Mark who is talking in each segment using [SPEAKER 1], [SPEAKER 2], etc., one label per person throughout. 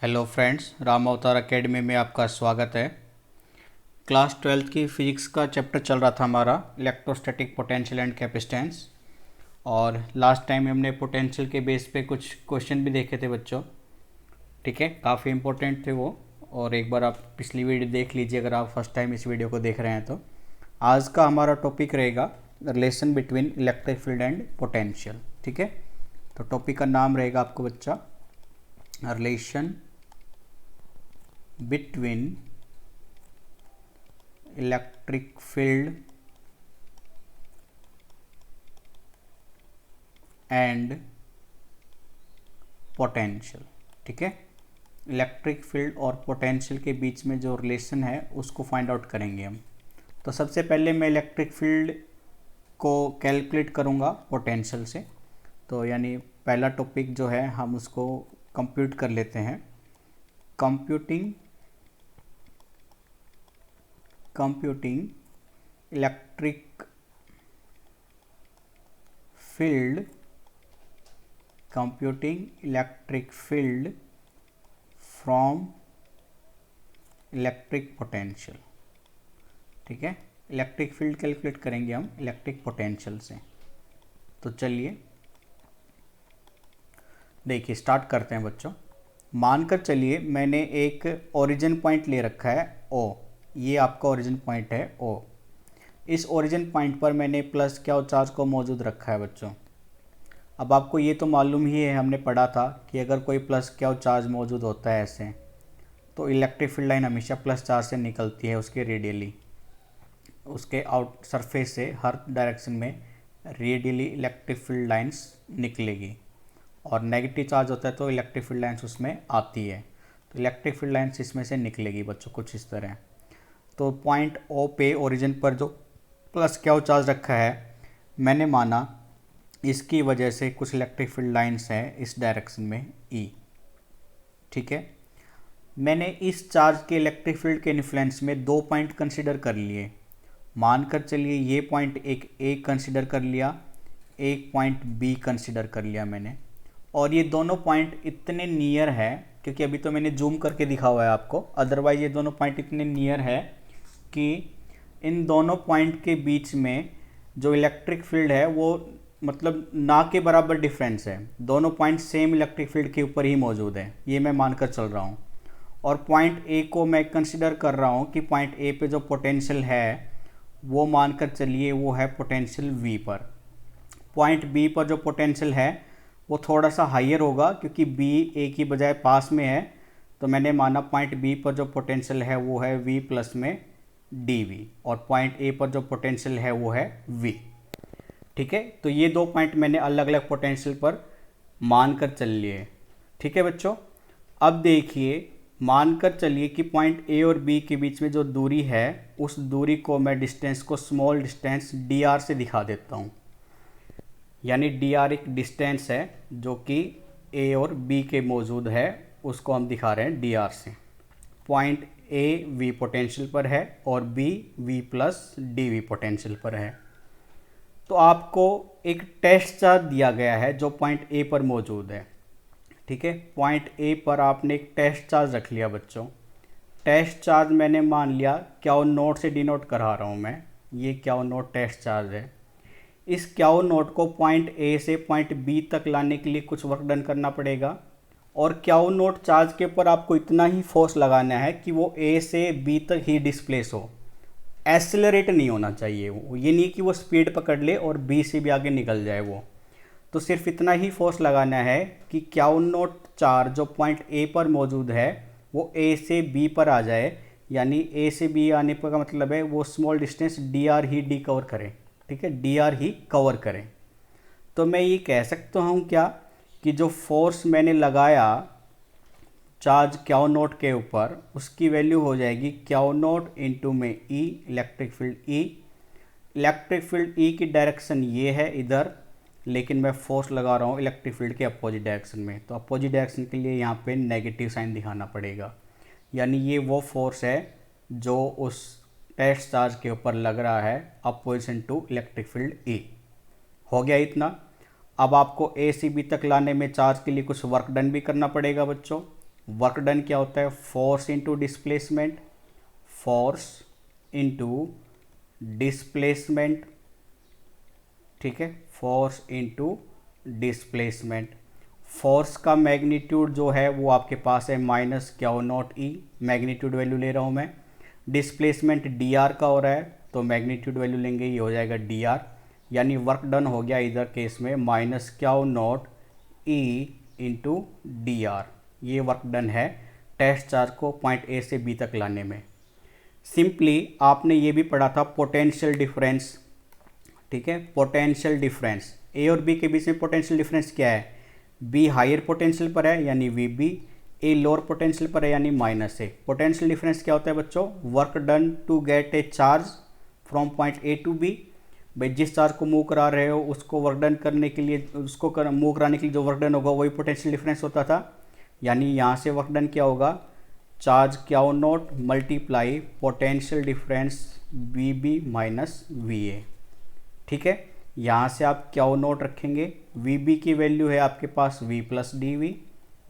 [SPEAKER 1] Hello friends, Ram अवतार academy में आपका स्वागत है। क्लास 12th की फिजिक्स का चैप्टर चल रहा था हमारा इलेक्ट्रोस्टैटिक पोटेंशियल एंड कैपेसिटेंस। और लास्ट टाइम हमने पोटेंशियल के बेस पे कुछ क्वेश्चन भी देखे थे बच्चों। ठीक है, काफ़ी इंपॉर्टेंट थे वो। और एक बार आप पिछली वीडियो देख लीजिए अगर आप फर्स्ट टाइम इस वीडियो को देख रहे हैं तो। आज का हमारा टॉपिक रहेगा relation between electric field and potential. ठीक है, तो टॉपिक का नाम रहेगा आपको बच्चा relation between electric field and potential। ठीक है, इलेक्ट्रिक फील्ड और पोटेंशियल के बीच में जो रिलेशन है उसको फाइंड आउट करेंगे हम। तो सबसे पहले मैं इलेक्ट्रिक फील्ड को कैलकुलेट करूँगा पोटेंशियल से। तो यानी पहला टॉपिक जो है हम उसको कंप्यूट कर लेते हैं। Computing electric field from electric potential. ठीक है, इलेक्ट्रिक फील्ड कैलकुलेट करेंगे हम इलेक्ट्रिक पोटेंशियल से। तो चलिए देखिए स्टार्ट करते हैं बच्चों। मानकर चलिए मैंने एक ओरिजिन पॉइंट ले रखा है ओ। ये आपका ओरिजिन पॉइंट है ओ। इस ओरिजिन पॉइंट पर मैंने प्लस क्यू चार्ज को मौजूद रखा है बच्चों। अब आपको ये तो मालूम ही है, हमने पढ़ा था कि अगर कोई प्लस क्यू चार्ज मौजूद होता है ऐसे, तो इलेक्ट्रिक फील्ड लाइन हमेशा प्लस चार्ज से निकलती है उसके रेडियली। उसके आउट सरफेस से हर डायरेक्शन में रेडियली इलेक्ट्रिक फील्ड लाइंस निकलेगी। और नेगेटिव चार्ज होता है तो इलेक्ट्रिक फील्ड लाइंस उसमें आती है। तो इलेक्ट्रिक फील्ड लाइंस इसमें से निकलेगी बच्चों कुछ इस तरह। तो पॉइंट ओ पे ओरिजिन पर जो प्लस क्यू चार्ज रखा है, मैंने माना इसकी वजह से कुछ इलेक्ट्रिक फील्ड लाइंस हैं इस डायरेक्शन में ई। ठीक है, मैंने इस चार्ज के इलेक्ट्रिक फील्ड के इन्फ्लुएंस में दो पॉइंट कंसीडर कर लिए। मानकर चलिए ये पॉइंट एक ए कंसीडर कर लिया, एक पॉइंट बी कंसीडर कर लिया मैंने। और ये दोनों पॉइंट इतने नियर है, क्योंकि अभी तो मैंने जूम करके दिखा हुआ है आपको, अदरवाइज ये दोनों पॉइंट इतने नियर है कि इन दोनों पॉइंट के बीच में जो इलेक्ट्रिक फील्ड है वो मतलब ना के बराबर डिफरेंस है। दोनों पॉइंट सेम इलेक्ट्रिक फील्ड के ऊपर ही मौजूद है, ये मैं मानकर चल रहा हूँ। और पॉइंट ए को मैं कंसिडर कर रहा हूँ कि पॉइंट ए पे जो पोटेंशियल है वो मानकर चलिए वो है पोटेंशियल वी पर। पॉइंट बी पर जो पोटेंशियल है वो थोड़ा सा हाइयर होगा, क्योंकि बी ए की बजाय पास में है। तो मैंने माना पॉइंट बी पर जो पोटेंशियल है वो है वी प्लस में डी वी, और पॉइंट ए पर जो पोटेंशियल है वो है वी। ठीक है, तो ये दो पॉइंट मैंने अलग अलग पोटेंशियल पर मानकर चल लिए। ठीक है बच्चों, अब देखिए मानकर चलिए कि पॉइंट ए और बी के बीच में जो दूरी है उस दूरी को मैं डिस्टेंस को स्मॉल डिस्टेंस डी आर से दिखा देता हूँ। यानी डी आर एक डिस्टेंस है जो कि ए और बी के मौजूद है, उसको हम दिखा रहे हैं डी आर से। पॉइंट ए वी पोटेंशियल पर है और B V plus D V potential पर है। तो आपको एक टेस्ट चार्ज दिया गया है जो पॉइंट ए पर मौजूद है। ठीक है, पॉइंट ए पर आपने एक टेस्ट चार्ज रख लिया बच्चों। टेस्ट चार्ज मैंने मान लिया क्यू नोट से डिनोट करा रहा हूँ मैं, ये क्यू नोट टेस्ट चार्ज है। इस क्यू नोट को पॉइंट ए से पॉइंट बी तक लाने के लिए कुछ वर्क डन करना पड़ेगा। और क्यू नोट चार्ज के ऊपर आपको इतना ही फोर्स लगाना है कि वो ए से बी तक ही डिस्प्लेस हो, एसेलरेट नहीं होना चाहिए। वो ये नहीं कि वो स्पीड पकड़ ले और बी से भी आगे निकल जाए वो। तो सिर्फ इतना ही फोर्स लगाना है कि क्यू नोट चार्ज जो पॉइंट ए पर मौजूद है वो ए से बी पर आ जाए। यानी ए से बी आने पर का मतलब है वो स्मॉल डिस्टेंस डी आर ही डी कवर करे। ठीक है, डी आर ही कवर करें। तो मैं ये कह सकता हूँ क्या कि जो फोर्स मैंने लगाया चार्ज क्यू नोट के ऊपर उसकी वैल्यू हो जाएगी क्यू नोट इंटू में E electric field E. Electric field E की डायरेक्शन ये है इधर, लेकिन मैं फोर्स लगा रहा हूँ इलेक्ट्रिक फील्ड के अपोजिट डायरेक्शन में। तो अपोजिट डायरेक्शन के लिए यहाँ पे नेगेटिव साइन दिखाना पड़ेगा। यानी ये वो फोर्स है जो उस टेस्ट चार्ज के ऊपर लग रहा है opposition to electric field E. हो गया इतना। अब आपको ए से बी तक लाने में चार्ज के लिए कुछ वर्क डन भी करना पड़ेगा बच्चों। वर्क डन क्या होता है, force into displacement, force into displacement, ठीक है, फोर्स इंटू डिस्प्लेसमेंट। फोर्स का मैग्नीट्यूड जो है वो आपके पास है माइनस क्यू नॉट ई, मैग्नीट्यूड वैल्यू ले रहा हूँ मैं। डिस्प्लेसमेंट डी आर का हो रहा है तो मैग्नीट्यूड वैल्यू लेंगे, ये हो जाएगा डी आर, यानी वर्क डन हो गया इधर केस में minus Q naught E into D are. ये वर्क डन है टेस्ट चार्ज को पॉइंट ए से बी तक लाने में। सिंपली आपने ये भी पढ़ा था पोटेंशियल डिफरेंस, ठीक है, पोटेंशियल डिफरेंस ए और बी के बीच में पोटेंशियल डिफरेंस क्या है, बी हायर पोटेंशियल पर है यानी V B, A lower potential पर है यानी माइनस ए। पोटेंशियल डिफरेंस क्या होता है बच्चों, work done to get a charge from point A to B. भाई जिस चार्ज को मूव करा रहे हो उसको वर्क डन करने के लिए, उसको मूव कराने के लिए जो वर्क डन होगा वही पोटेंशियल डिफरेंस होता था। यानी यहाँ से वर्क डन क्या होगा, charge Q naught multiply potential difference V B minus V A, ठीक है। यहाँ से आप क्यू नॉट रखेंगे, वी बी की वैल्यू है आपके पास वी प्लस डी वी,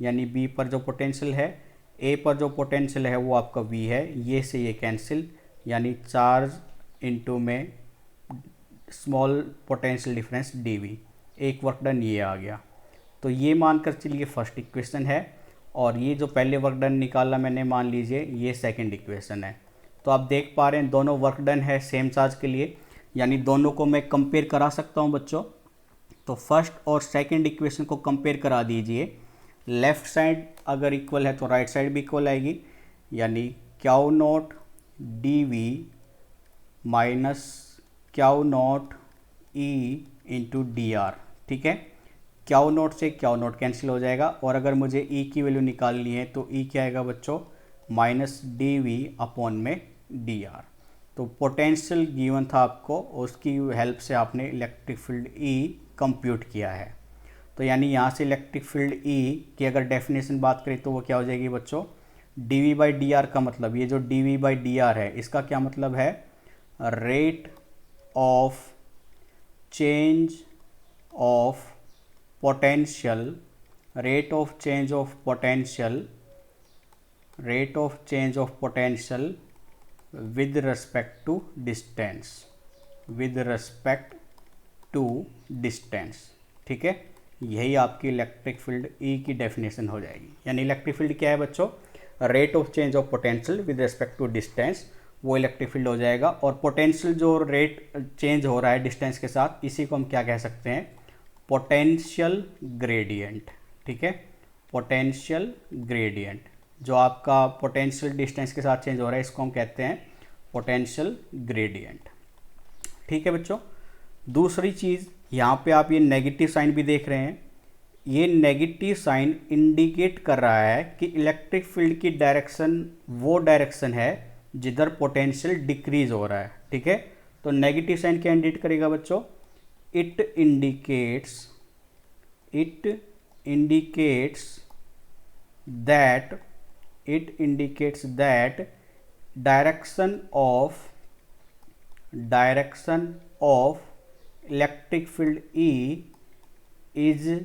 [SPEAKER 1] यानी बी पर जो पोटेंशियल है, ए पर जो पोटेंशियल है वो आपका वी है, ये से ये कैंसिल, यानी चार्ज इनटू में small potential difference D V, एक वर्क डन ये आ गया। तो ये मानकर चलिए फर्स्ट इक्वेशन है, और ये जो पहले वर्क डन निकाला मैंने मान लीजिए ये सेकंड इक्वेशन है। तो आप देख पा रहे हैं दोनों वर्क डन है सेम चार्ज के लिए, यानी दोनों को मैं कंपेयर करा सकता हूं बच्चों। तो फर्स्ट और सेकंड इक्वेशन को कंपेयर करा दीजिए, लेफ्ट साइड अगर इक्वल है तो राइट साइड भी इक्वल आएगी, यानी Q naught D V minus Q naught E into D R, ठीक है। क्यू नॉट से क्यू नॉट कैंसिल हो जाएगा, और अगर मुझे ई की वैल्यू निकालनी है तो ई क्या आएगा बच्चों, माइनस डी वी अपॉन में डी आर। तो पोटेंशियल गिवन था आपको, उसकी हेल्प से आपने इलेक्ट्रिक फील्ड ई कंप्यूट किया है। तो यानी यहाँ से इलेक्ट्रिक फील्ड ई की अगर डेफिनेशन बात करें तो वो क्या हो जाएगी बच्चों, D V by D R का मतलब, ये जो D V by D R है इसका क्या मतलब है, rate of change of potential, rate of change of potential, rate of change of potential with respect to distance, with respect to distance, ठीक है। यही आपकी इलेक्ट्रिक फील्ड ई की डेफिनेशन हो जाएगी। यानी इलेक्ट्रिक फील्ड क्या है बच्चों, rate of change of potential with respect to distance, वो इलेक्ट्रिक फील्ड हो जाएगा। और पोटेंशियल जो रेट चेंज हो रहा है डिस्टेंस के साथ, इसी को हम क्या कह सकते हैं, पोटेंशियल ग्रेडियंट, ठीक है, पोटेंशियल ग्रेडियंट। जो आपका पोटेंशियल डिस्टेंस के साथ चेंज हो रहा है इसको हम कहते हैं पोटेंशियल ग्रेडियंट, ठीक है बच्चों। दूसरी चीज़ यहाँ पे आप ये नेगेटिव साइन भी देख रहे हैं, ये नेगेटिव साइन इंडिकेट कर रहा है कि इलेक्ट्रिक फील्ड की डायरेक्शन वो डायरेक्शन है जिधर पोटेंशियल डिक्रीज हो रहा है, ठीक है। तो नेगेटिव साइन क्या इंडिकेट करेगा बच्चों, it indicates that direction of electric field E is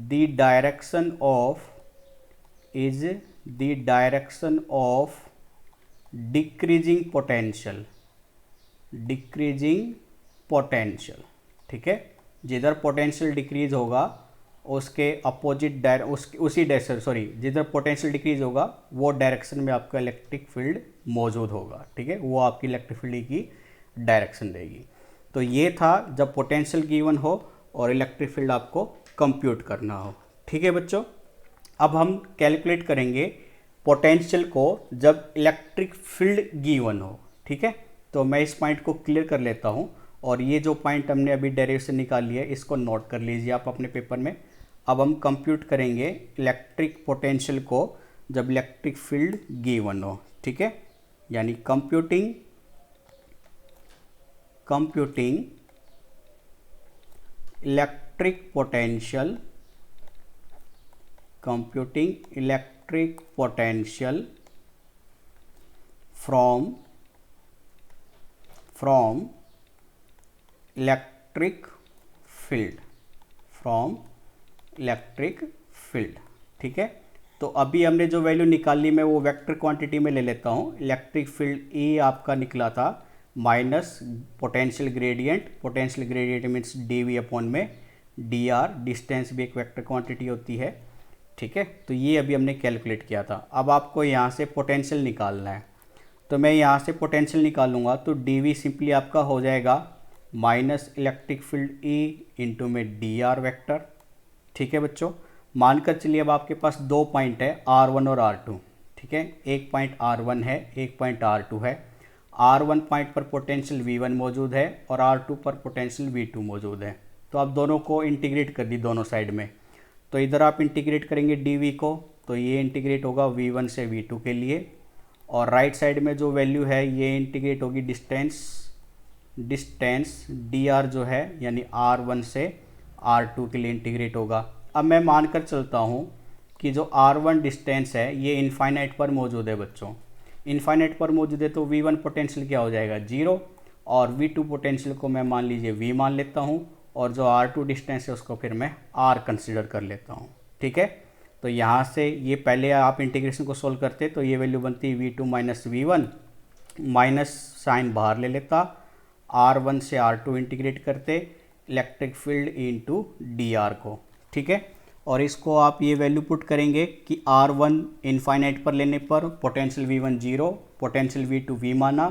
[SPEAKER 1] the direction of decreasing potential, ठीक है। जिधर पोटेंशियल डिक्रीज होगा उसके अपोजिट जिधर पोटेंशियल डिक्रीज होगा वो डायरेक्शन में आपका इलेक्ट्रिक फील्ड मौजूद होगा, ठीक है, वो आपकी इलेक्ट्रिक फील्ड की डायरेक्शन देगी। तो ये था जब पोटेंशियल गिवन हो और इलेक्ट्रिक फील्ड आपको कंप्यूट करना हो, ठीक है बच्चों। अब हम कैलकुलेट करेंगे पोटेंशियल को जब इलेक्ट्रिक फील्ड गिवन हो, ठीक है। तो मैं इस पॉइंट को क्लियर कर लेता हूँ, और ये जो पॉइंट हमने अभी डेरिवेशन निकाली है इसको नोट कर लीजिए आप अपने पेपर में। अब हम कंप्यूट करेंगे इलेक्ट्रिक पोटेंशियल को जब इलेक्ट्रिक फील्ड गिवन हो, ठीक है। यानी computing electric potential from electric field, ठीक है। तो अभी हमने जो वैल्यू निकाली मैं वो वेक्टर क्वांटिटी में ले लेता हूँ। इलेक्ट्रिक फील्ड ई आपका निकला था minus potential gradient means D V upon में डी आर, डिस्टेंस भी एक वेक्टर क्वांटिटी होती है, ठीक है। तो ये अभी हमने कैलकुलेट किया था। अब आपको यहाँ से पोटेंशियल निकालना है, तो मैं यहाँ से पोटेंशियल निकालूंगा तो डी वी सिंपली आपका हो जाएगा minus electric field E into में डी आर वैक्टर, ठीक है बच्चों। मानकर चलिए अब आपके पास दो पॉइंट है R1 और R2, ठीक है। एक पॉइंट R1 है, एक पॉइंट R2 है। R1 पॉइंट पर पोटेंशियल V1 मौजूद है और R2 पर पोटेंशियल V2 मौजूद है। तो आप दोनों को इंटीग्रेट कर दी दोनों साइड में, तो इधर आप इंटीग्रेट करेंगे dv को, तो ये इंटीग्रेट होगा V1 से V2 के लिए, और राइट साइड में जो वैल्यू है ये इंटीग्रेट होगी डिस्टेंस dr जो है यानी R1 से R2 के लिए इंटीग्रेट होगा। अब मैं मानकर चलता हूँ कि जो R1 डिस्टेंस है ये इनफाइनाइट पर मौजूद है बच्चों। इनफाइनाइट पर मौजूद है तो V1 पोटेंशियल क्या हो जाएगा 0, और V2 पोटेंशियल को मैं मान लीजिए V मान लेता हूँ, और जो R2 डिस्टेंस है उसको फिर मैं R कंसिडर कर लेता हूँ, ठीक है। तो यहाँ से ये पहले आप इंटीग्रेशन को सोल्व करते तो ये वैल्यू बनती V2 minus V1, minus sign बाहर ले लेता, R1 से R2 इंटीग्रेट करते electric field into D are को, ठीक है। और इसको आप ये वैल्यू पुट करेंगे कि R1 इनफाइनाइट पर लेने पर potential V1 0, potential V2 V माना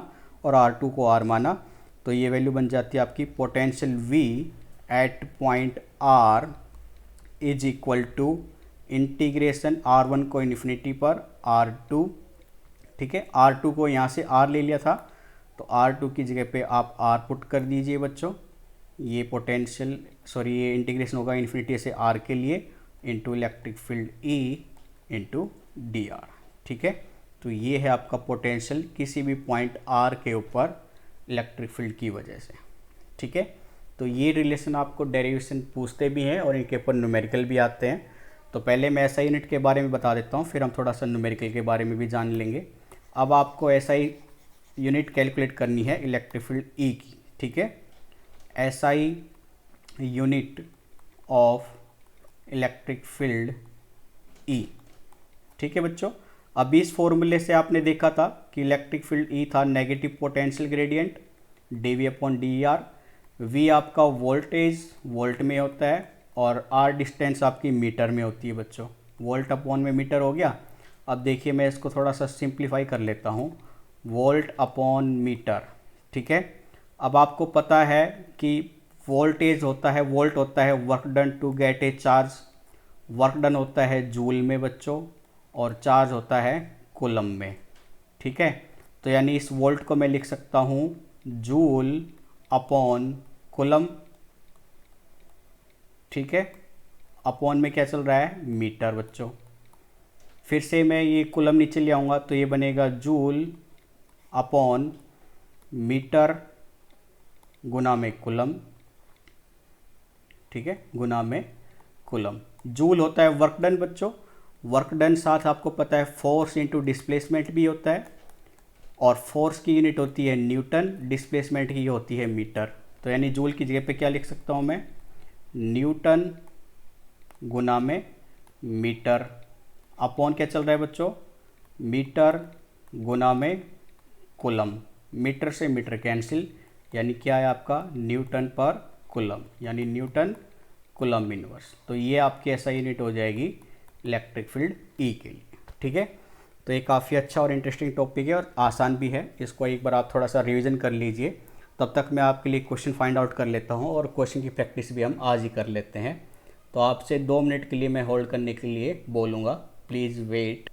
[SPEAKER 1] और R2 को R माना, तो ये वैल्यू बन जाती है आपकी potential V at point R is equal to integration R1 को इन्फिनिटी पर R2, ठीक है। R2 को यहाँ से R ले लिया था तो R2 की जगह पे आप R पुट कर दीजिए बच्चों। ये ये इंटीग्रेशन होगा इन्फिनिटी से R के लिए into electric field E into D R, ठीक है। तो ये है आपका पोटेंशियल किसी भी पॉइंट R के ऊपर इलेक्ट्रिक फील्ड की वजह से, ठीक है। तो ये रिलेशन आपको डेरिवेशन पूछते भी हैं और इनके ऊपर न्यूमेरिकल भी आते हैं। तो पहले मैं SI यूनिट के बारे में बता देता हूँ, फिर हम थोड़ा सा न्यूमेरिकल के बारे में भी जान लेंगे। अब आपको SI यूनिट कैलकुलेट करनी है इलेक्ट्रिक फील्ड E की, ठीक है। SI unit of electric field E, ठीक है बच्चों। अभी इस फॉर्मूले से आपने देखा था कि इलेक्ट्रिक फील्ड E था negative potential gradient dV upon dr, V आपका वोल्ट में होता है और R डिस्टेंस आपकी मीटर में होती है बच्चों। वोल्ट अपॉन में मीटर हो गया। अब देखिए मैं इसको थोड़ा सा सिंप्लीफाई कर लेता हूँ, वोल्ट अपॉन मीटर, ठीक है। अब आपको पता है कि वोल्ट होता है work done to get a charge, work done होता है जूल में बच्चों, और चार्ज होता है कूलम में, ठीक है। तो यानी इस वोल्ट को मैं लिख सकता हूँ जूल अपॉन कूलम, ठीक है। अपॉन में क्या चल रहा है मीटर बच्चों। फिर से मैं ये कूलम नीचे ले आऊँगा तो ये बनेगा जूल अपॉन मीटर गुना में कूलम, ठीक है, गुना में कूलम। जूल होता है वर्क डन बच्चों, वर्क डन साथ आपको पता है फोर्स इंटू डिस्प्लेसमेंट भी होता है, और फोर्स की यूनिट होती है न्यूटन, डिस्प्लेसमेंट की होती है मीटर। तो यानी जूल की जगह पे क्या लिख सकता हूँ मैं न्यूटन गुना में मीटर, अपॉन क्या चल रहा है बच्चों मीटर गुना में कूलम, मीटर से मीटर कैंसिल, यानी क्या है आपका न्यूटन पर कूलम, यानी न्यूटन कूलम इनवर्स। तो ये आपकी SI यूनिट हो जाएगी इलेक्ट्रिक फील्ड E के लिए, ठीक है। तो ये काफ़ी अच्छा और इंटरेस्टिंग टॉपिक है और आसान भी है, इसको एक बार आप थोड़ा सा रिवीजन कर लीजिए। तब तक मैं आपके लिए क्वेश्चन फाइंड आउट कर लेता हूँ और क्वेश्चन की प्रैक्टिस भी हम आज ही कर लेते हैं। तो आपसे 2 मिनट के लिए मैं होल्ड करने के लिए बोलूँगा, प्लीज़ वेट।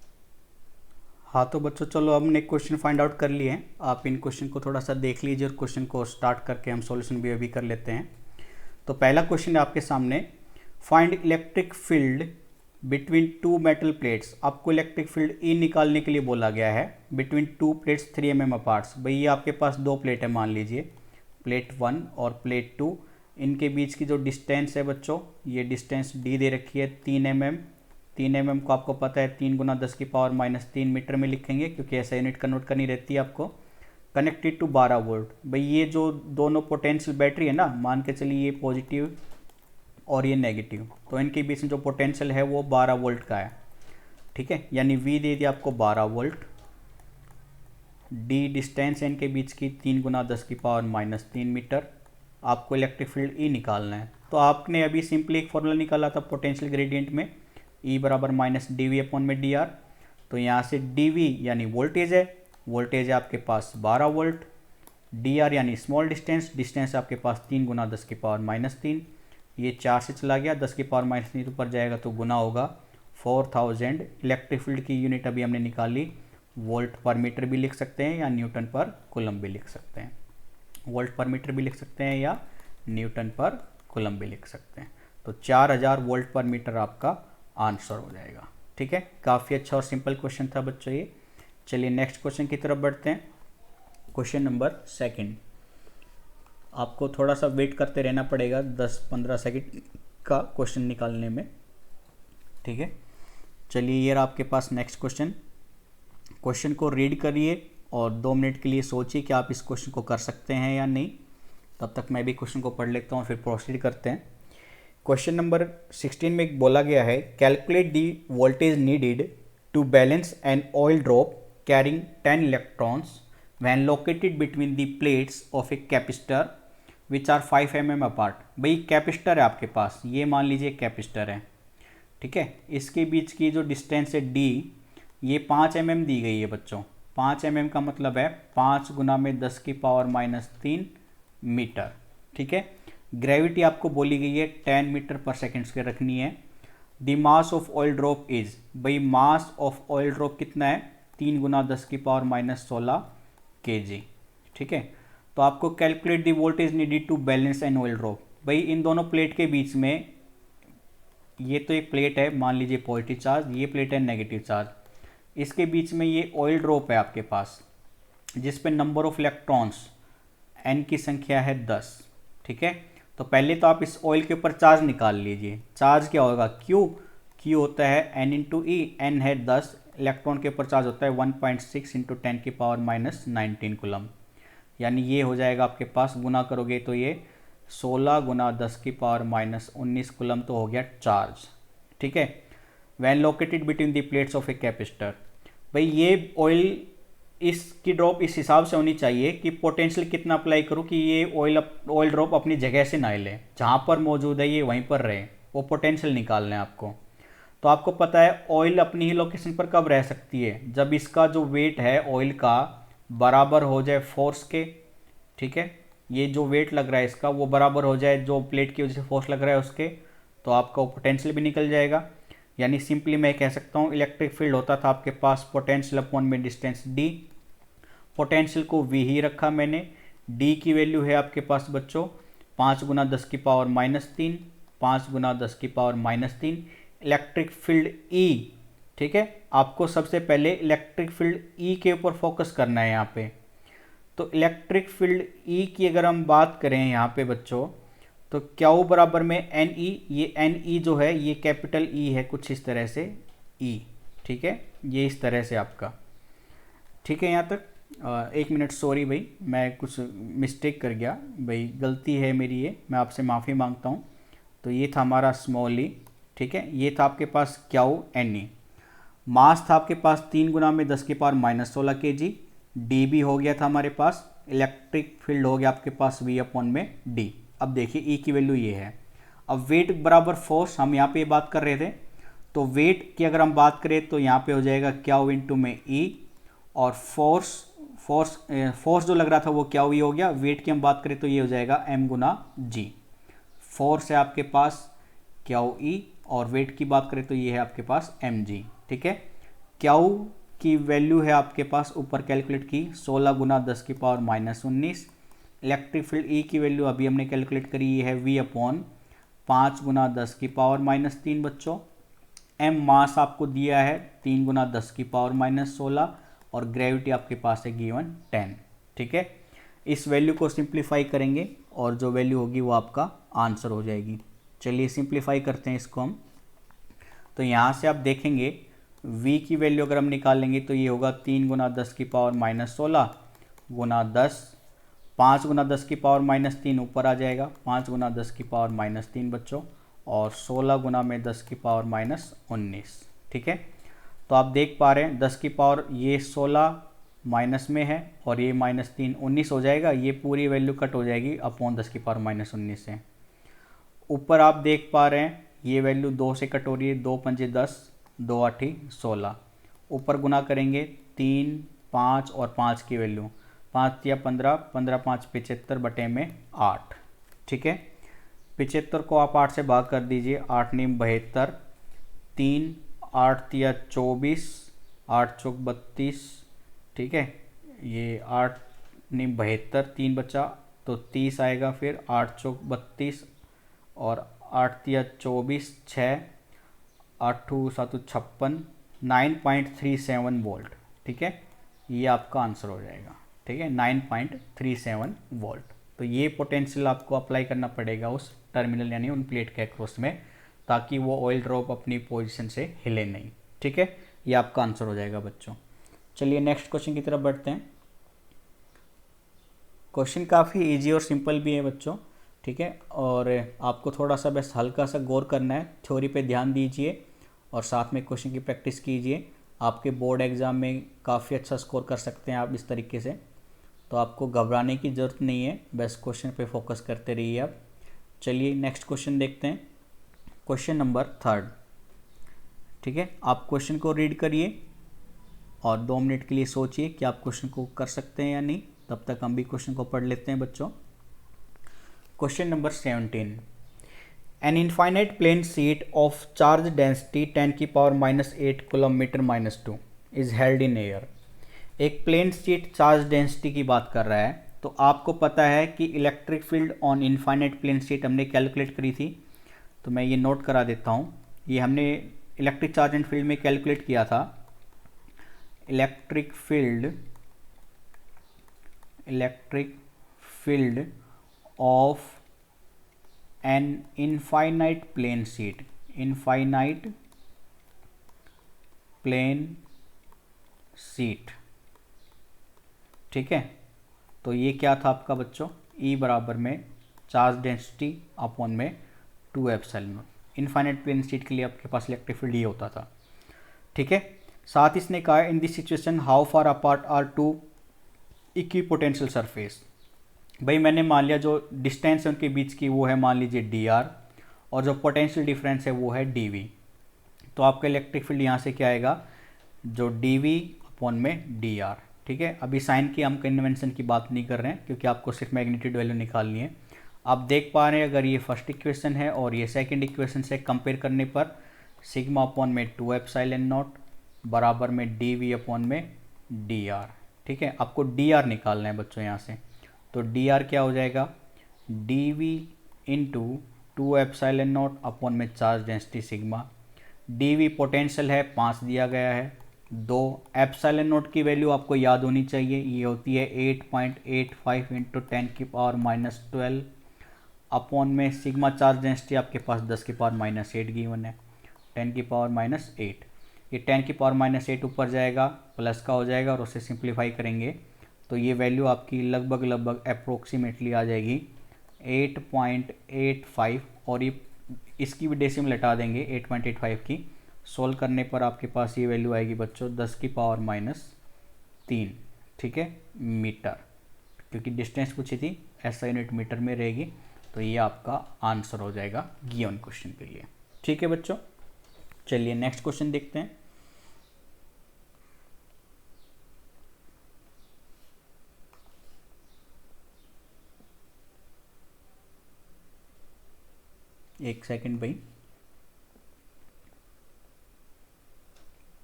[SPEAKER 1] हाँ तो बच्चों चलो हमने क्वेश्चन फाइंड आउट कर लिए हैं, आप इन क्वेश्चन को थोड़ा सा देख लीजिए और क्वेश्चन को स्टार्ट करके हम सॉल्यूशन भी अभी कर लेते हैं। तो पहला क्वेश्चन है आपके सामने, find electric field between 2 metal plates. आपको इलेक्ट्रिक फील्ड E निकालने के लिए बोला गया है बिटवीन 2 प्लेट्स 3 mm अपार्ट्स। भाई ये आपके पास 2 प्लेट है, मान लीजिए प्लेट 1 और प्लेट 2, इनके बीच की जो डिस्टेंस है बच्चों, ये डिस्टेंस D दे रखी है 3 mm। 3 mm को आपको पता है 3 × 10⁻³ मीटर में लिखेंगे क्योंकि ऐसा यूनिट कन्वर्ट करनी रहती है आपको। Connected to 12 volt. भाई ये जो दोनों पोटेंशियल बैटरी है ना, मान के चलिए ये पॉजिटिव और ये नेगेटिव, तो इनके बीच में जो पोटेंशियल है वो 12 वोल्ट का है, ठीक है, यानी V दे दिया आपको 12 वोल्ट, D डिस्टेंस है इनके बीच की 3 गुना 10⁻³ मीटर, आपको इलेक्ट्रिक फील्ड E निकालना है। तो आपने अभी सिंपली एक फॉर्मूला निकाला था पोटेंशियल ग्रेडियंट में, E बराबर -dV/dr। तो यहाँ से dV यानी वोल्टेज है, वोल्टेज है आपके पास 12 वोल्ट, dr यानी स्मॉल डिस्टेंस, डिस्टेंस आपके पास 3 गुना 10⁻³ ये 4 से चला गया, 10⁻³ ऊपर जाएगा तो गुना होगा 4000। इलेक्ट्रिक फील्ड की यूनिट अभी हमने निकाली, वोल्ट पर मीटर भी लिख सकते हैं या न्यूटन पर कूलम भी लिख सकते हैं, वोल्ट पर मीटर भी लिख सकते हैं या न्यूटन पर कूलम भी लिख सकते हैं। तो 4000 वोल्ट पर मीटर आपका आंसर हो जाएगा। ठीक है, काफ़ी अच्छा और सिंपल क्वेश्चन था बच्चों ये। चलिए नेक्स्ट क्वेश्चन की तरफ बढ़ते हैं। क्वेश्चन नंबर 2, आपको थोड़ा सा वेट करते रहना पड़ेगा 10-15 सेकंड का क्वेश्चन निकालने में। ठीक है, चलिए ये रहा आपके पास नेक्स्ट क्वेश्चन। क्वेश्चन को रीड करिए और 2 मिनट के लिए सोचिए कि आप इस क्वेश्चन को कर सकते हैं या नहीं। तब तक मैं भी क्वेश्चन को पढ़ लेता हूँ, फिर प्रोसीड करते हैं। क्वेश्चन नंबर 16 में एक बोला गया है, calculate the voltage needed to balance an oil drop carrying 10 electrons when located between the plates of a capacitor which are 5 mm apart. भाई कैपेसिटर है आपके पास, ये मान लीजिए कैपेसिटर है, ठीक है, इसके बीच की जो डिस्टेंस है d, ये 5 mm दी गई है बच्चों। 5 mm का मतलब है 5 गुना में 10⁻³ मीटर। ठीक है, ग्रेविटी आपको बोली गई है 10 मीटर पर सेकेंड के रखनी है। The mass of oil drop is, भाई मास ऑफ ऑयल ड्रॉप कितना है, 3 गुना 10⁻16 kg। ठीक है, तो आपको calculate the voltage needed to balance an oil drop. भाई इन दोनों प्लेट के बीच में, ये तो एक प्लेट है मान लीजिए पॉजिटिव चार्ज, ये प्लेट है नेगेटिव चार्ज, इसके बीच में ये ऑयल ड्रॉप है आपके पास जिस पे नंबर ऑफ इलेक्ट्रॉन्स n की संख्या है 10। ठीक है, तो पहले तो आप इस ऑयल के ऊपर चार्ज निकाल लीजिए। चार्ज क्या होगा, Q होता है n × E, n है 10, इलेक्ट्रॉन के ऊपर चार्ज होता है 1.6 × 10⁻⁻19 कूलम, यानी ये हो जाएगा आपके पास, गुना करोगे तो ये 16 गुना 10⁻⁻19 कूलम तो हो गया चार्ज। ठीक है, when located between the plates of a capacitor. भाई ये ऑयल, इसकी ड्रॉप इस हिसाब से होनी चाहिए कि पोटेंशियल कितना अप्लाई करूँ कि ये ऑयल ड्रॉप अपनी जगह से ना हिले, जहाँ पर मौजूद है ये वहीं पर रहे, वो पोटेंशियल निकालना है आपको। तो आपको पता है ऑयल अपनी ही लोकेशन पर कब रह सकती है, जब इसका जो वेट है ऑयल का बराबर हो जाए फोर्स के। ठीक है, ये जो वेट लग रहा है इसका वो बराबर हो जाए जो प्लेट की वजह से फोर्स लग रहा है उसके, तो आपका पोटेंशियल भी निकल जाएगा। यानी सिंपली मैं कह सकता हूँ इलेक्ट्रिक फील्ड होता था आपके पास पोटेंशियल अपॉन में डिस्टेंस d। पोटेंशियल को v ही रखा मैंने, d की वैल्यू है आपके पास बच्चों 5 गुना 10⁻³ 5 गुना 10⁻³ इलेक्ट्रिक फील्ड E। ठीक है, आपको सबसे पहले इलेक्ट्रिक फील्ड E के ऊपर फोकस करना है यहाँ पे। तो इलेक्ट्रिक फील्ड E की अगर हम बात करें यहाँ पे बच्चों, तो Q बराबर में NE, ये NE जो है ये कैपिटल E है कुछ इस तरह से E। ठीक है, ये इस तरह से आपका। ठीक है, यहाँ तक 1 मिनट, सॉरी भाई मैं कुछ मिस्टेक कर गया भाई, गलती है मेरी, ये मैं आपसे माफ़ी मांगता हूँ। तो ये था हमारा स्मॉल e। ठीक है, ये था आपके पास Q NE। मास था आपके पास 3 गुना में 10⁻16 kg, D भी हो गया था हमारे पास, इलेक्ट्रिक फील्ड हो गया आपके पास V अपॉन में D। अब देखिए E की वैल्यू ये है। अब वेट बराबर फोर्स, हम यहाँ पे बात कर रहे थे, तो वेट की अगर हम बात करें तो यहाँ पे हो जाएगा Q इंटू में E, और फोर्स जो लग रहा था वो Q E हो गया। वेट की हम बात करें तो ये हो जाएगा M गुना G। फोर्स है आपके पास Q E, और वेट की बात करें तो ये है आपके पास mg। ठीक है, Q की वैल्यू है आपके पास ऊपर कैलकुलेट की 16 गुना 10⁻⁻19। इलेक्ट्रिक फील्ड E की वैल्यू अभी हमने कैलकुलेट करी है V अपॉन 5 गुना 10⁻³ बच्चों। M मास आपको दिया है 3 गुना 10⁻16, और ग्रेविटी आपके पास है गिवन 10। ठीक है, इस वैल्यू को सिंप्लीफाई करेंगे और जो वैल्यू होगी वो आपका आंसर हो जाएगी। चलिए सिंप्लीफाई करते हैं इसको हम। तो यहाँ से आप देखेंगे V की वैल्यू अगर हम निकालेंगे तो ये होगा 3 गुना 10⁻16 गुना 10, 5 गुना 10⁻³ ऊपर आ जाएगा, 5 गुना 10⁻³ बच्चों, और 16 गुना में 10⁻19। ठीक है, तो आप देख पा रहे हैं 10 की पावर ये 16 माइनस में है और ये -3 19 हो जाएगा, ये पूरी वैल्यू कट हो जाएगी अपॉन 10 की पावर -19 से। ऊपर आप देख पा रहे हैं ये वैल्यू 2 से कट हो रही है, 2 पंजे 10, 2 आठी 16। ऊपर गुना करेंगे 3 5 और 5 की वैल्यू, 5 या 15, 15 5 75 बटे में 8। ठीक है, 75 को आप 8 से भाग कर दीजिए, 8 नीम 72, 3 8 या 24, 8 चौक 32। ठीक है, ये 8 नीम 72, 3 बचा तो 30 आएगा, फिर 8 चौक 32 और 8 या 24, 6 8 7 56, 9.37 वोल्ट। ठीक है, ये आपका आंसर हो जाएगा। ठीक है, 9.37 वोल्ट। तो ये पोटेंशियल आपको अप्लाई करना पड़ेगा उस टर्मिनल यानी उन प्लेट के अक्रॉस में, ताकि वो ऑयल ड्रॉप अपनी पोजीशन से हिले नहीं। ठीक है, ये आपका आंसर हो जाएगा बच्चों। चलिए नेक्स्ट क्वेश्चन की तरफ बढ़ते हैं। क्वेश्चन काफ़ी इजी और सिंपल भी है बच्चों। ठीक है, और आपको थोड़ा सा बस हल्का सा गौर करना है, थ्योरी पे ध्यान दीजिए और साथ में क्वेश्चन की प्रैक्टिस कीजिए। आपके बोर्ड एग्ज़ाम में काफ़ी अच्छा स्कोर कर सकते हैं आप इस तरीके से, तो आपको घबराने की ज़रूरत नहीं है, बस क्वेश्चन पे फोकस करते रहिए आप। चलिए नेक्स्ट क्वेश्चन देखते हैं, क्वेश्चन नंबर 3। ठीक है, आप क्वेश्चन को रीड करिए और 2 मिनट के लिए सोचिए कि आप क्वेश्चन को कर सकते हैं या नहीं। तब तक हम भी क्वेश्चन को पढ़ लेते हैं बच्चों। Question number 17, an infinite plane sheet of charge density 10 की power -8 coulomb -2 is held in air. एक प्लेन शीट चार्ज डेंसिटी की बात कर रहा है, तो आपको पता है कि electric field on infinite plane sheet हमने कैलकुलेट करी थी, तो मैं ये नोट करा देता हूँ। ये हमने इलेक्ट्रिक चार्ज एंड फील्ड में कैलकुलेट किया था। Electric field of an infinite plane sheet, infinite plane sheet. ठीक है, तो ये क्या था आपका बच्चों, E बराबर में चार्ज डेंसिटी अपॉन में 2 एप्सिलॉन। इनफाइनाइट प्लेन शीट के लिए आपके पास इलेक्ट्रिक फील्ड ये होता था। ठीक है, साथ ही इसने कहा in this situation how far apart are two equipotential surface. भाई मैंने मान लिया जो डिस्टेंस है उनके बीच की वो है मान लीजिए dr, और जो पोटेंशियल डिफरेंस है वो है dv। तो आपका इलेक्ट्रिक फील्ड यहाँ से क्या आएगा, जो dv अपॉन में dr। ठीक है, अभी साइन की हम कन्वेंशन की बात नहीं कर रहे हैं, क्योंकि आपको सिर्फ मैग्नीट्यूड वैल्यू निकालनी है। आप देख पा रहे हैं अगर ये फर्स्ट इक्वेशन है और ये सेकंड इक्वेशन से कंपेयर करने पर सिग्मा अपॉन में 2 एप्सिलॉन नॉट बराबर में dv अपॉन में dr। ठीक है, आपको dr निकालना है बच्चों यहाँ से, तो dr क्या हो जाएगा, dv into 2 epsilon naught upon में charge density sigma. dv potential है 5 दिया गया है, 2 एप्सिलॉन नॉट की वैल्यू आपको याद होनी चाहिए, ये होती है 8.85 इंटू 10 की पावर -12 अपॉन में सिग्मा चार्ज डेंसिटी आपके पास 10 की पावर -8 गिवन है, 10 की पावर -8। ये 10 की पावर -8 ऊपर जाएगा प्लस का हो जाएगा और उसे सिंप्लीफाई करेंगे तो ये वैल्यू आपकी लगभग अप्रोक्सीमेटली आ जाएगी 8.85, और ये इसकी भी डेसिमल हटा देंगे 8.85 की। सोल्व करने पर आपके पास ये वैल्यू आएगी बच्चों 10 की पावर -3। ठीक है, मीटर, क्योंकि डिस्टेंस पूछी थी ऐसा यूनिट मीटर में रहेगी, तो ये आपका आंसर हो जाएगा गिवन क्वेश्चन के लिए। ठीक है बच्चों, चलिए नेक्स्ट क्वेश्चन देखते हैं। एक सेकंड भाई,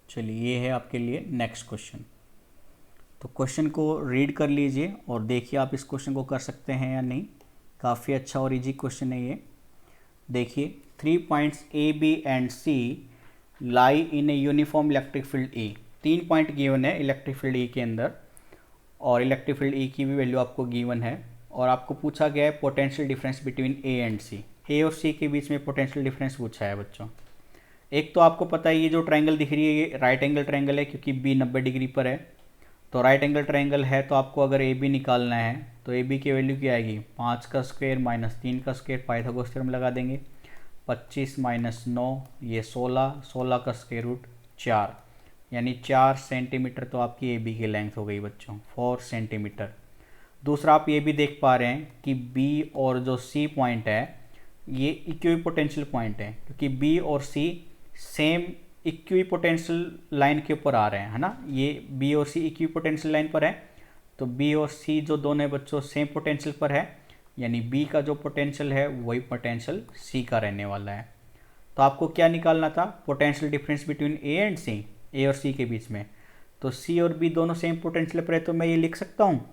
[SPEAKER 1] चलिए ये है आपके लिए नेक्स्ट क्वेश्चन। तो क्वेश्चन को रीड कर लीजिए और देखिए आप इस क्वेश्चन को कर सकते हैं या नहीं। काफ़ी अच्छा और इजी क्वेश्चन है ये। देखिए 3 points A B and C lie in a uniform electric field E. 3 point given है इलेक्ट्रिक फील्ड ई के अंदर, और इलेक्ट्रिक फील्ड ई की भी वैल्यू आपको गिवन है, और आपको पूछा गया है potential difference between A and C. A और सी के बीच में पोटेंशियल डिफरेंस पूछा है बच्चों। एक तो आपको पता है ये जो ट्रायंगल दिख रही है ये राइट एंगल ट्रायंगल है, क्योंकि बी 90 डिग्री पर है, तो राइट एंगल ट्रायंगल है, तो आपको अगर ए बी निकालना है तो ए बी की वैल्यू क्या आएगी, 5 का स्क्वायर -3 का स्क्वायर, पाइथागोरस थ्योरम लगा देंगे, 25 - 9 ये 16, 16 का स्क्वायर रूट 4, यानी 4 सेंटीमीटर तो आपकी ए बी की लेंथ हो गई बच्चों, 4 सेंटीमीटर। दूसरा आप ये भी देख पा रहे हैं कि बी और जो सी पॉइंट है ये इक्विपोटेंशियल पॉइंट है, क्योंकि बी और सी सेम इक्विपोटेंशियल लाइन के ऊपर आ रहे हैं, है ना। ये बी और सी इक्विपोटेंशियल लाइन पर है, तो बी और सी जो दोनों बच्चों सेम पोटेंशियल पर है, यानी बी का जो पोटेंशियल है वही पोटेंशियल सी का रहने वाला है। तो आपको क्या निकालना था, potential difference between A and C, A और सी के बीच में। तो सी और बी दोनों सेम पोटेंशियल पर है, तो मैं ये लिख सकता हूँ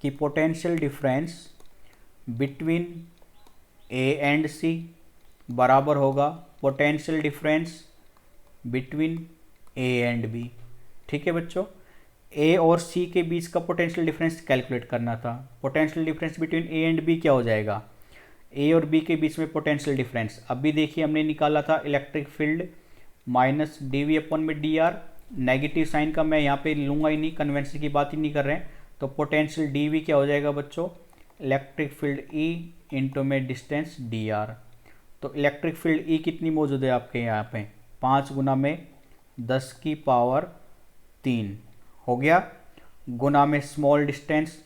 [SPEAKER 1] कि potential difference between A and C बराबर होगा potential difference between A and B. ठीक है बच्चों, ए और सी के बीच का पोटेंशियल डिफरेंस कैलकुलेट करना था। Potential difference between A and B क्या हो जाएगा, ए और बी के बीच में पोटेंशियल डिफरेंस। अभी देखिए हमने निकाला था electric field minus D V upon में डी आर, नेगेटिव साइन का मैं यहाँ पे लूँगा ही नहीं, कन्वेंशन की बात ही नहीं कर रहे हैं। तो पोटेंशियल डी वी क्या हो जाएगा बच्चों, इलेक्ट्रिक फील्ड ई इंटू में डिस्टेंस डी आर। तो इलेक्ट्रिक फील्ड ई कितनी मौजूद है आपके यहाँ पे, 5 गुना में 10 की पावर 3 हो गया, गुना में स्मॉल डिस्टेंस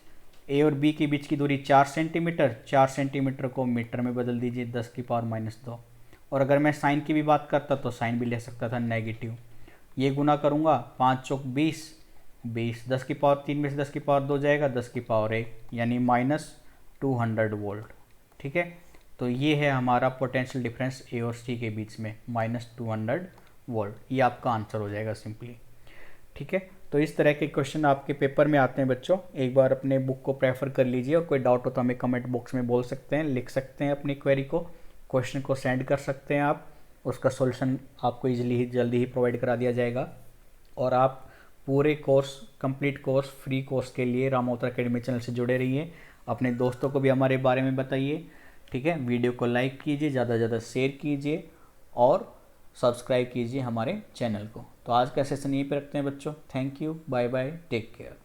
[SPEAKER 1] ए और बी के बीच की दूरी 4 सेंटीमीटर, 4 सेंटीमीटर को मीटर में बदल दीजिए 10 की पावर -2। और अगर मैं साइन की भी बात करता तो साइन भी ले सकता था नेगेटिव। ये गुना करूँगा 5 चौक 20, 20 10 की पावर 3 में से 10 की पावर 2 जाएगा, 10 की पावर 1 यानी -200 वोल्ट। ठीक है, तो ये है हमारा पोटेंशियल डिफरेंस ए और सी के बीच में -200 वोल्ट। ये आपका आंसर हो जाएगा सिंपली। ठीक है, तो इस तरह के क्वेश्चन आपके पेपर में आते हैं बच्चों। एक बार अपने बुक को प्रेफर कर लीजिए, और कोई डाउट हो तो हमें कमेंट बॉक्स में बोल सकते हैं, लिख सकते हैं अपनी क्वेरी को, क्वेश्चन को सेंड कर सकते हैं आप, उसका सॉल्यूशन आपको जल्दी ही प्रोवाइड करा दिया जाएगा। और आप पूरे course, complete course, free course के लिए रामोत्रा अकेडमी चैनल से जुड़े रहिए। अपने दोस्तों को भी हमारे बारे में बताइए। ठीक है, वीडियो को लाइक कीजिए, ज़्यादा से ज़्यादा शेयर कीजिए और सब्सक्राइब कीजिए हमारे चैनल को। तो आज का सेशन यहीं पे रखते हैं बच्चों। Thank you, bye bye, take care.